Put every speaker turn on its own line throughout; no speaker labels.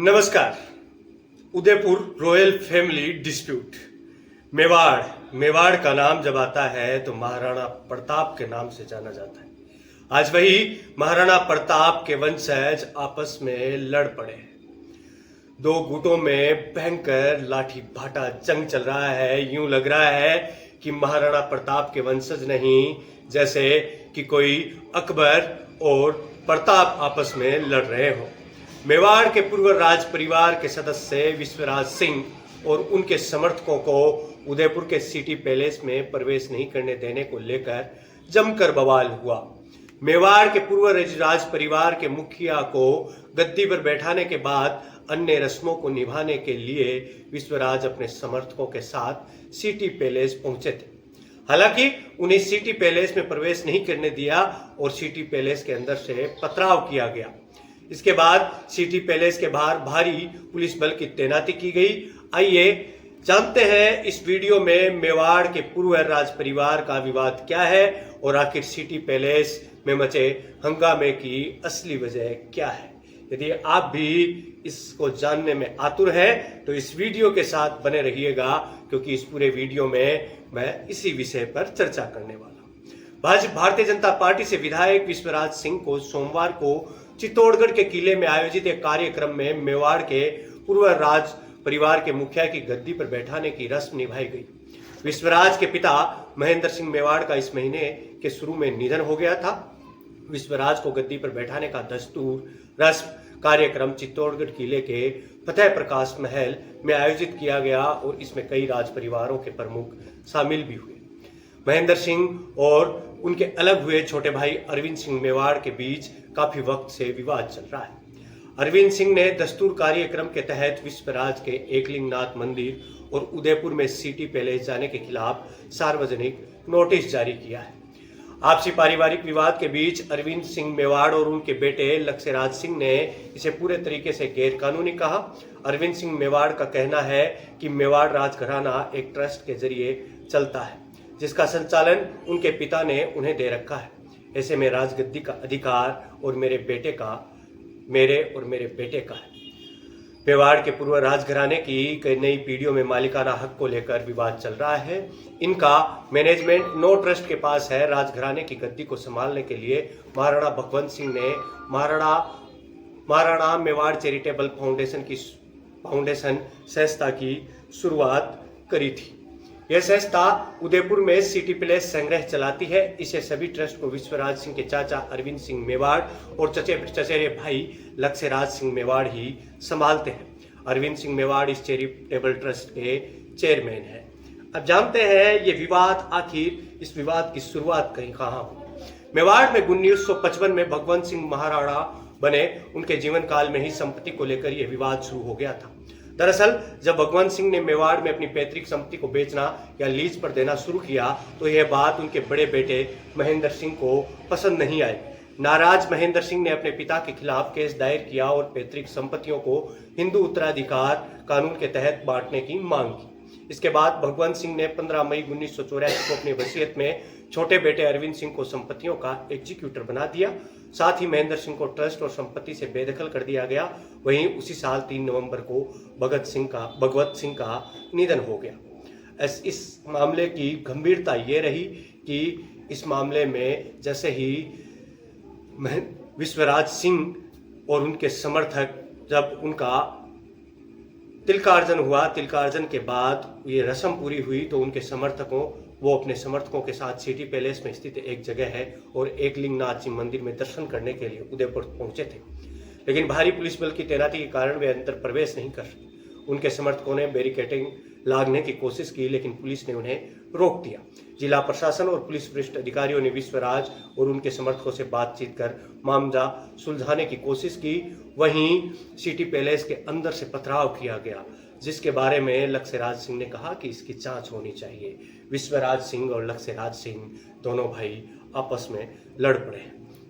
नमस्कार। Udaipur royal family dispute. Mewar का नाम जब आता है तो महाराणा प्रताप के नाम से जाना जाता है। आज वही महाराणा प्रताप के वंशज आपस में लड़ पड़े हैं। दो गुटों में भयंकर लाठी भाटा जंग चल रहा है। यूं लग रहा है कि महाराणा प्रताप के वंशज नहीं, जैसे कि कोई अकबर और प्रताप आपस में लड़ रहे हो। मेवाड़ के पूर्व राज परिवार के सदस्य विश्वराज सिंह और उनके समर्थकों को उदयपुर के सिटी पैलेस में प्रवेश नहीं करने देने को लेकर जमकर बवाल हुआ। मेवाड़ के पूर्व राज परिवार के मुखिया को गद्दी पर बैठाने के बाद अन्य रस्मों को निभाने के लिए विश्वराज अपने समर्थकों के साथ सिटी पैलेस पहुंचे थे। हालांकि उन्हें सिटी पैलेस में प्रवेश नहीं करने दिया और सिटी पैलेस के अंदर से पथराव किया गया। इसके बाद सिटी पैलेस के बाहर भारी पुलिस बल की तैनाती की गई। आइए जानते हैं इस वीडियो में मेवाड़ के पूर्व राज परिवार का विवाद क्या है और आखिर सिटी पैलेस में मचे हंगामे की असली वजह क्या है। यदि आप भी इसको जानने में आतुर हैं तो इस वीडियो के साथ बने रहिएगा, क्योंकि इस पूरे वीडियो में मैं इसी विषय पर चर्चा करने वाला हूं। भारतीय जनता पार्टी से विधायक विश्वराज सिंह को सोमवार को चित्तौड़गढ़ के किले में आयोजित एक कार्यक्रम में मेवाड़ के पूर्व राज परिवार के मुखिया की गद्दी पर बैठाने की रस्म निभाई गई। विश्वराज के पिता महेंद्र सिंह मेवाड़ का इस महीने के शुरू में निधन हो गया था। विश्वराज को गद्दी पर बैठाने का दस्तूर रस्म कार्यक्रम चित्तौड़गढ़ किले के फतेह प्रकाश महल में आयोजित किया गया और इसमें कई राज परिवारों के प्रमुख शामिल भी हुए। महेंद्र सिंह और उनके अलग हुए छोटे भाई अरविंद सिंह मेवाड़ के बीच काफी वक्त से विवाद चल रहा है। अरविंद सिंह ने दस्तूर कार्यक्रम के तहत विश्वराज के एकलिंगनाथ मंदिर और उदयपुर में सिटी पैलेस जाने के खिलाफ सार्वजनिक नोटिस जारी किया है। आपसी पारिवारिक विवाद के बीच अरविंद सिंह मेवाड़ और उनके बेटे लक्ष्यराज सिंह ने इसे पूरे तरीके से गैरकानूनी कहा। अरविंद सिंह मेवाड़ का कहना है कि मेवाड़ राजघराना एक ट्रस्ट के जरिए चलता है, जिसका संचालन उनके पिता ने उन्हें दे रखा है। ऐसे में राजगद्दी का अधिकार और मेरे और मेरे बेटे का है। मेवाड़ के पूर्व राजघराने की कई नई पीढ़ियों में मालिकाना हक को लेकर विवाद चल रहा है। इनका मैनेजमेंट नो ट्रस्ट के पास है। राजघराने की गद्दी को संभालने के लिए महाराणा भगवंत सिंह ने महाराणा मेवाड़ चैरिटेबल फाउंडेशन संस्था की शुरुआत करी थी। यह संस्था उदयपुर में सिटी पैलेस संग्रह चलाती है। इसे सभी ट्रस्ट को विश्वराज सिंह के चाचा अरविंद सिंह मेवाड़ और चचेरे भाई लक्ष्यराज सिंह मेवाड़ ही संभालते हैं। अरविंद सिंह मेवाड़ इस चैरिटेबल ट्रस्ट के चेयरमैन हैं। अब जानते हैं ये विवाद, आखिर इस विवाद की शुरुआत कहाँ हुई। मेवाड़ में 1955 में भगवंत सिंह महाराणा बने, उनके जीवन काल में ही संपत्ति को लेकर यह विवाद शुरू हो गया था। दरअसल जब भगवंत सिंह ने मेवाड़ में अपनी पैतृक संपत्ति को बेचना या लीज पर देना शुरू किया तो यह बात उनके बड़े बेटे महेंद्र सिंह को पसंद नहीं आई। नाराज महेंद्र सिंह ने अपने पिता के खिलाफ केस दायर किया और पैतृक संपत्तियों को हिंदू उत्तराधिकार कानून के तहत बांटने की मांग की। इसके बाद भगवंत सिंह ने 15 मई 1984 को अपनी वसीयत में छोटे बेटे अरविंद सिंह को संपत्तियों का एग्जीक्यूटर बना दिया। साथ ही महेंद्र सिंह को ट्रस्ट और संपत्ति से बेदखल कर दिया गया। वहीं उसी साल 3 नवंबर को भगवत सिंह का निधन हो गया। इस मामले की गंभीरता ये रही कि इस मामले में जैसे ही विश्वराज सिंह और उनके समर्थक, जब उनका तिलकार्जन हुआ, तिलकार्जन के बाद ये रस्म पूरी हुई तो उनके वो अपने समर्थकों के साथ सिटी पैलेस में स्थित एक जगह है और एकलिंगनाथ जी मंदिर में दर्शन करने के लिए उदयपुर पहुंचे थे। लेकिन भारी पुलिस बल की तैनाती के कारण वे अंदर प्रवेश नहीं कर सके। उनके समर्थकों ने बैरिकेडिंग लागने की कोशिश की, लेकिन पुलिस ने उन्हें रोक दिया। जिला प्रशासन और पुलिस वरिष्ठ अधिकारियों ने विश्वराज और उनके समर्थकों से बातचीत कर मामला सुलझाने की कोशिश की। वहीं सिटी पैलेस के अंदर से पथराव किया गया, जिसके बारे में लक्ष्यराज सिंह ने कहा कि इसकी जांच होनी चाहिए। विश्वराज सिंह और लक्ष्यराज सिंह दोनों भाई आपस में लड़ पड़े।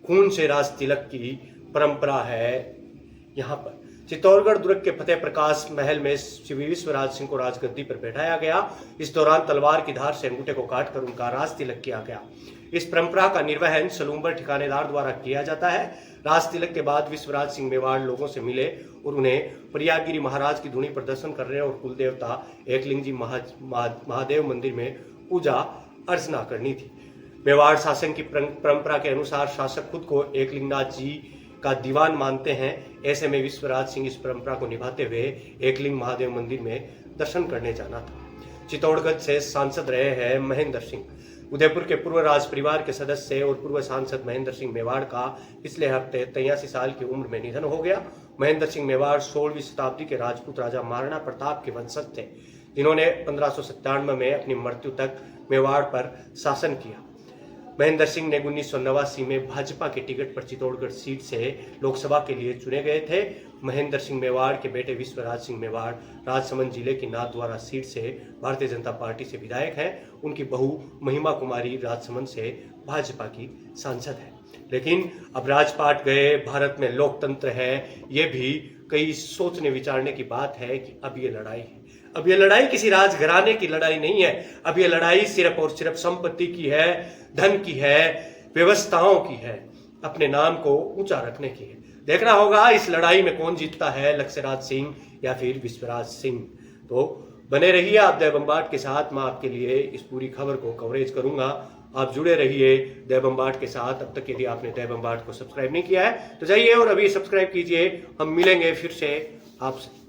खून से राज तिलक की परंपरा है। यहाँ पर चित्तौड़गढ़ दुर्ग के फतेह प्रकाश महल में श्री विश्वराज सिंह को राजगद्दी पर बैठाया गया। इस दौरान तलवार की धार से अंगूठे को काटकर उनका राज तिलक किया गया। इस परंपरा का निर्वहन सलूम्बर ठिकानेदार द्वारा किया जाता है। राज तिलक के बाद विश्वराज सिंह मेवाड़ लोगों से मिले और उन्हें प्रयागगिरी महाराज की धुनी पर दर्शन करने और कुल देवता एकलिंग जी महादेव मंदिर में पूजा अर्चना करनी थी। मेवाड़ शासन की परंपरा के अनुसार शासक खुद को एकलिंगनाथ जी का दीवान मानते हैं। ऐसे में विश्वराज सिंह इस परंपरा को निभाते हुए एकलिंग महादेव मंदिर में दर्शन करने जाना था। चित्तौड़गढ़ से सांसद रहे हैं महेंद्र सिंह। उदयपुर के पूर्व राज परिवार के सदस्य और पूर्व सांसद महेंद्र सिंह मेवाड़ का पिछले हफ्ते 83 साल की उम्र में निधन हो गया। महेंद्र सिंह मेवाड़ 16वीं शताब्दी के राजपूत राजा महाराणा प्रताप के वंशज थे, जिन्होंने 1597 में अपनी मृत्यु तक मेवाड़ पर शासन किया। महेंद्र सिंह ने 1989 में भाजपा के टिकट पर चित्तौड़गढ़ सीट से लोकसभा के लिए चुने गए थे। महेंद्र सिंह मेवाड़ के बेटे विश्वराज सिंह मेवाड़ राजसमंद जिले की नाथद्वारा सीट से भारतीय जनता पार्टी से विधायक हैं। उनकी बहू महिमा कुमारी राजसमंद से भाजपा की सांसद है। लेकिन अब राजपाट गए, भारत में लोकतंत्र है, ये भी कई सोचने विचारने की बात है कि अब ये लड़ाई है। अब ये लड़ाई किसी राजघराने की लड़ाई नहीं है। अब ये लड़ाई सिर्फ और सिर्फ संपत्ति की है, धन की है, व्यवस्थाओं की है, अपने नाम को ऊंचा रखने की है। देखना होगा इस लड़ाई में कौन जीतता है, लक्ष्यराज सिंह या फिर विश्वराज सिंह। तो बने रहिए आप दैव बम्बाट के साथ। मैं आपके लिए इस पूरी खबर को कवरेज करूंगा। आप जुड़े रहिए दैव बम्बाट के साथ। अब तक यदि आपने दैव बम्बाट को सब्सक्राइब नहीं किया है तो जाइए और अभी सब्सक्राइब कीजिए। हम मिलेंगे फिर से आपसे।